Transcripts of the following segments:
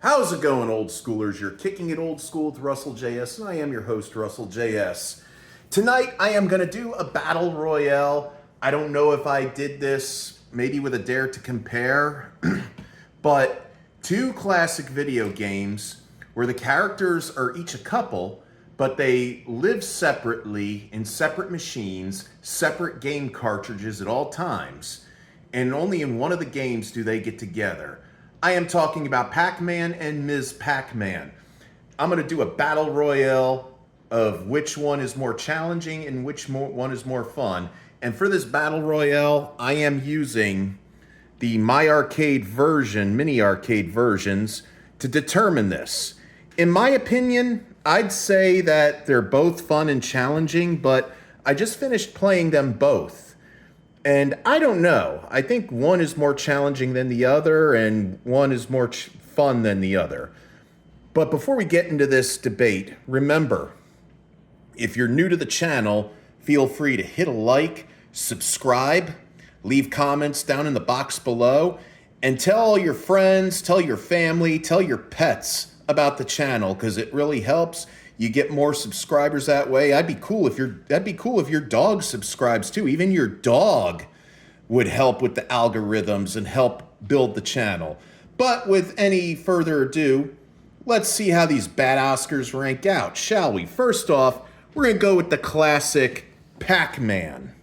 How's it going, old schoolers? You're kicking it old school with Russell J.S., and I am your host, Russell J.S. Tonight, I am going to do a battle royale. I don't know if I did this maybe with a dare to compare, but two classic video games where the characters are each a couple, but they live separately in separate machines, separate game cartridges at all times, and only in one of the games do they get together. I am talking about Pac Man and Ms. Pac Man. I'm going to do a battle royale of which one is more challenging and which one is more fun. And for this battle royale, I am using the My Arcade version, mini arcade versions, to determine this. In my opinion, I'd say that they're both fun and challenging, but I just finished playing them both. And I don't know. I think one is more challenging than the other, and one is more fun than the other. But before we get into this debate, remember, if you're new to the channel, feel free to hit a like, subscribe, leave comments down in the box below, and tell all your friends, tell your family, tell your pets about the channel, because it really helps. You get more subscribers that way. That'd be cool if your dog subscribes too. Even your dog would help with the algorithms and help build the channel. But with any further ado, let's see how these bad Oscars rank out, shall we? First off, we're gonna go with the classic Pac Man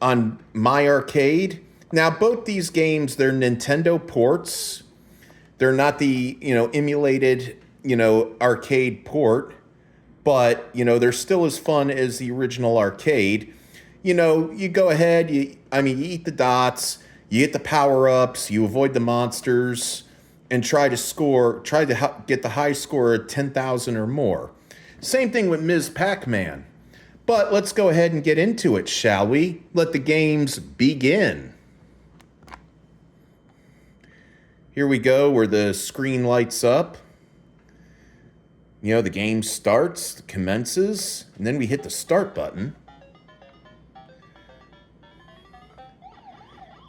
on My Arcade. Now, both these games, they're Nintendo ports. They're not the, emulated, arcade port, but, they're still as fun as the original arcade. You go ahead, you eat the dots, you get the power-ups, you avoid the monsters, and try to get the high score of 10,000 or more. Same thing with Ms. Pac Man. But let's go ahead and get into it, shall we? Let the games begin. Here we go, where the screen lights up. The game starts, commences, and then we hit the start button.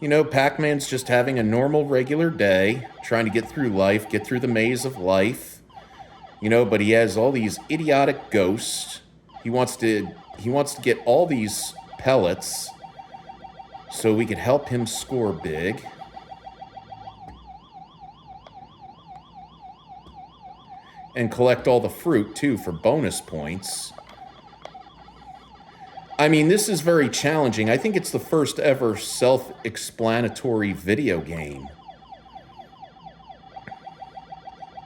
Pac-Man's just having a normal, regular day, trying to get through life, get through the maze of life. But he has all these idiotic ghosts. He wants to get all these pellets so we could help him score big. And collect all the fruit, too, for bonus points. This is very challenging. I think it's the first ever self-explanatory video game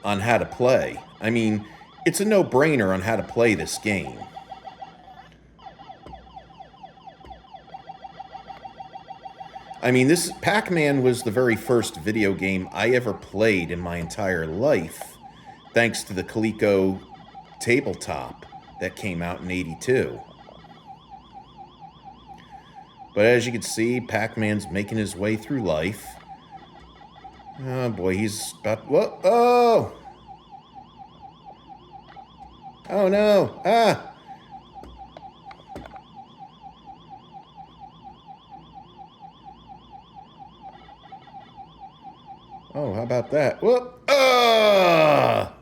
on how to play. It's a no-brainer on how to play this game. Pac Man was the very first video game I ever played in my entire life, thanks to the Coleco tabletop that came out in '82. But as you can see, Pac-Man's making his way through life. Oh boy, he's about... Whoa! Oh! Oh no! Ah! Oh, how about that? Whoop! Ah!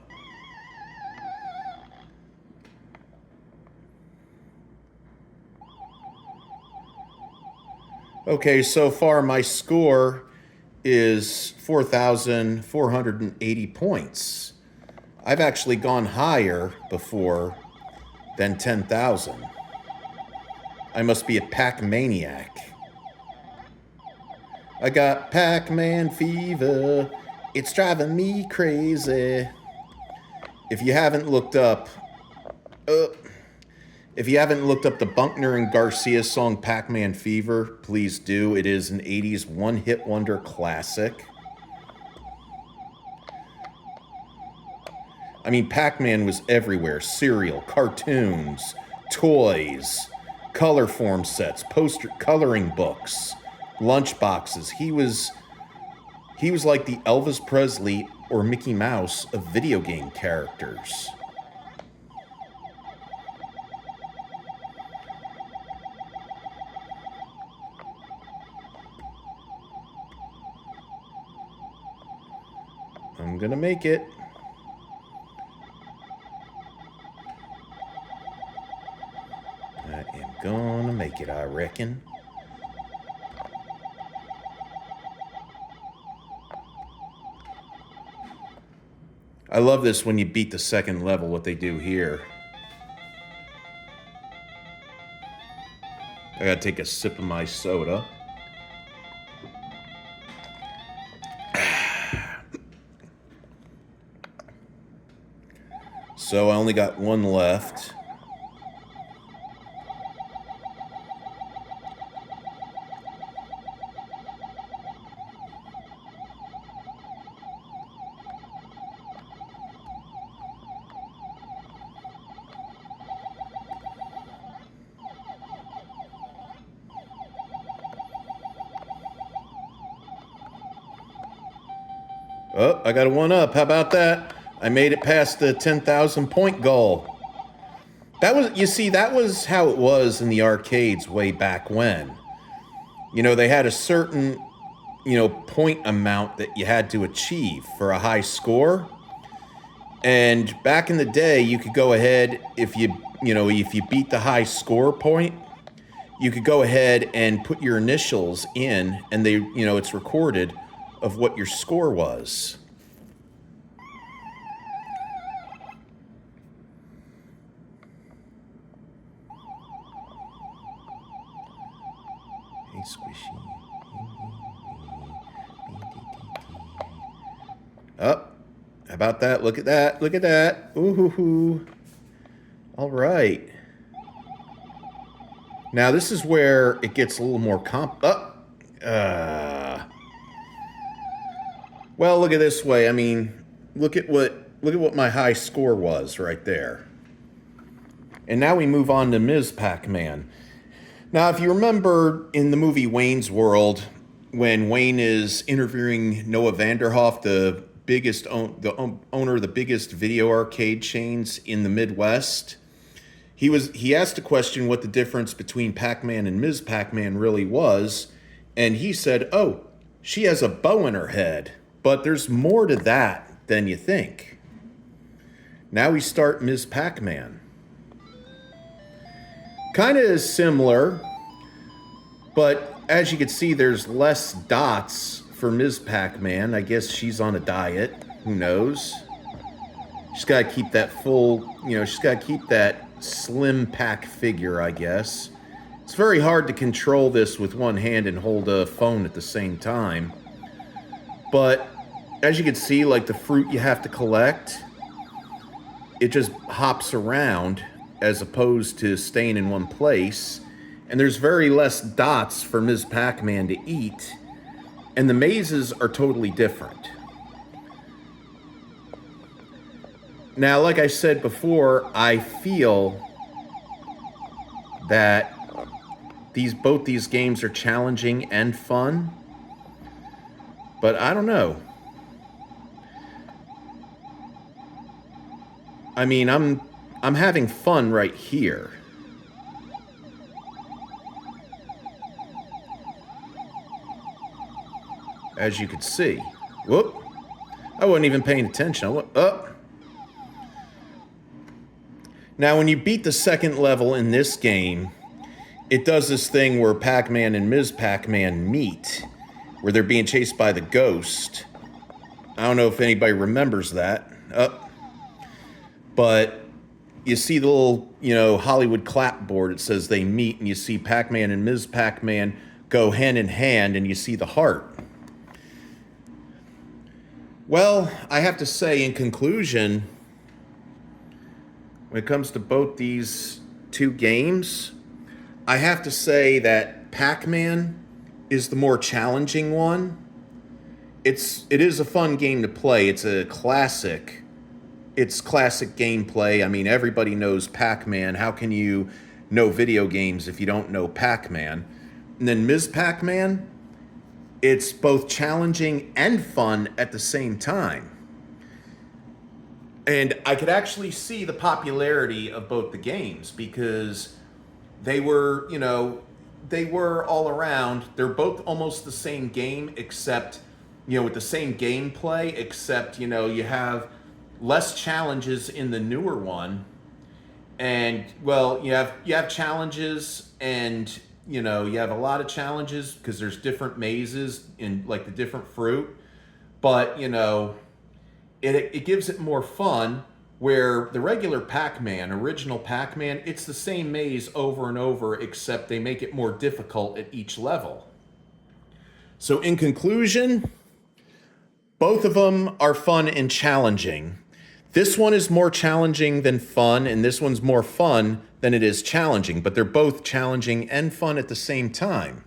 Okay, so far my score is 4,480 points. I've actually gone higher before than 10,000. I must be a Pac-maniac. I got Pac-Man fever. It's driving me crazy. If you haven't looked up the Bunkner and Garcia song Pac-Man Fever, please do. It is an 80s one-hit wonder classic. Pac-Man was everywhere. Cereal, cartoons, toys, color form sets, coloring books, lunch boxes. He was like the Elvis Presley or Mickey Mouse of video game characters. I'm gonna make it. I am gonna make it, I reckon. I love this when you beat the second level, what they do here. I gotta take a sip of my soda. So I only got one left. Oh, I got a one up. How about that? I made it past the 10,000 point goal. That was, you see, that was how it was in the arcades way back when. You know, they had a certain, point amount that you had to achieve for a high score. And back in the day, you could go ahead, if you beat the high score point, you could go ahead and put your initials in, and it's recorded of what your score was. Hey, squishy. Oh, how about that? Look at that. Look at that. Ooh. All right. Now this is where it gets a little more well, look at this way. I mean, look at what my high score was right there. And now we move on to Ms. Pac Man. Now, if you remember in the movie Wayne's World, when Wayne is interviewing Noah Vanderhoff, the owner of the biggest video arcade chains in the Midwest, he asked a question what the difference between Pac-Man and Ms. Pac-Man really was, and he said, "Oh, she has a bow in her head." But there's more to that than you think. Now we start Ms. Pac-Man. Kind of similar, but as you can see, there's less dots for Ms. Pac-Man. I guess she's on a diet. Who knows? She's got to keep that she's got to keep that slim pack figure, I guess. It's very hard to control this with one hand and hold a phone at the same time. But as you can see, like the fruit you have to collect, it just hops around as opposed to staying in one place. And there's very less dots for Ms. Pac-Man to eat. And the mazes are totally different. Now, like I said before, I feel that both these games are challenging and fun. But I don't know. I mean, I'm having fun right here. As you could see. Whoop. I wasn't even paying attention. I went up. Now, when you beat the second level in this game, it does this thing where Pac-Man and Ms. Pac-Man meet, where they're being chased by the ghost. I don't know if anybody remembers that. But you see the little, Hollywood clapboard. It says they meet, and you see Pac-Man and Ms. Pac-Man go hand in hand, and you see the heart. Well, I have to say, in conclusion, when it comes to both these two games, I have to say that Pac-Man is the more challenging one. It is a fun game to play. It's a classic. It's classic gameplay. I mean, everybody knows Pac-Man. How can you know video games if you don't know Pac-Man? And then Ms. Pac-Man, it's both challenging and fun at the same time. And I could actually see the popularity of both the games because they were all around. They're both almost the same game, except with the same gameplay, except, you have less challenges in the newer one. And well, you have challenges, and you have a lot of challenges because there's different mazes in like the different fruit. But it gives it more fun, where the regular Pac-Man, original Pac-Man, it's the same maze over and over, except they make it more difficult at each level. So in conclusion, both of them are fun and challenging. This one is more challenging than fun, and this one's more fun than it is challenging, but they're both challenging and fun at the same time.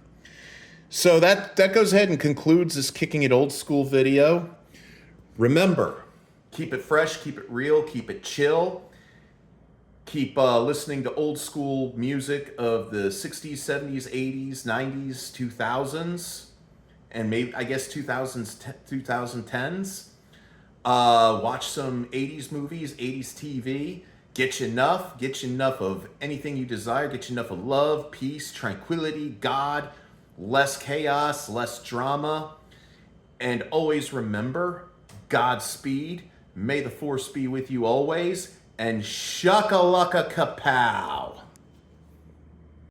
So that goes ahead and concludes this Kicking It Old School video. Remember, keep it fresh, keep it real, keep it chill. Keep listening to old school music of the 60s, 70s, 80s, 90s, 2000s, and maybe, I guess, 2010s. Watch some 80s movies, 80s TV. Get you enough of anything you desire. Get you enough of love, peace, tranquility, God, less chaos, less drama. And always remember, Godspeed. May the force be with you always. And shakalaka kapow.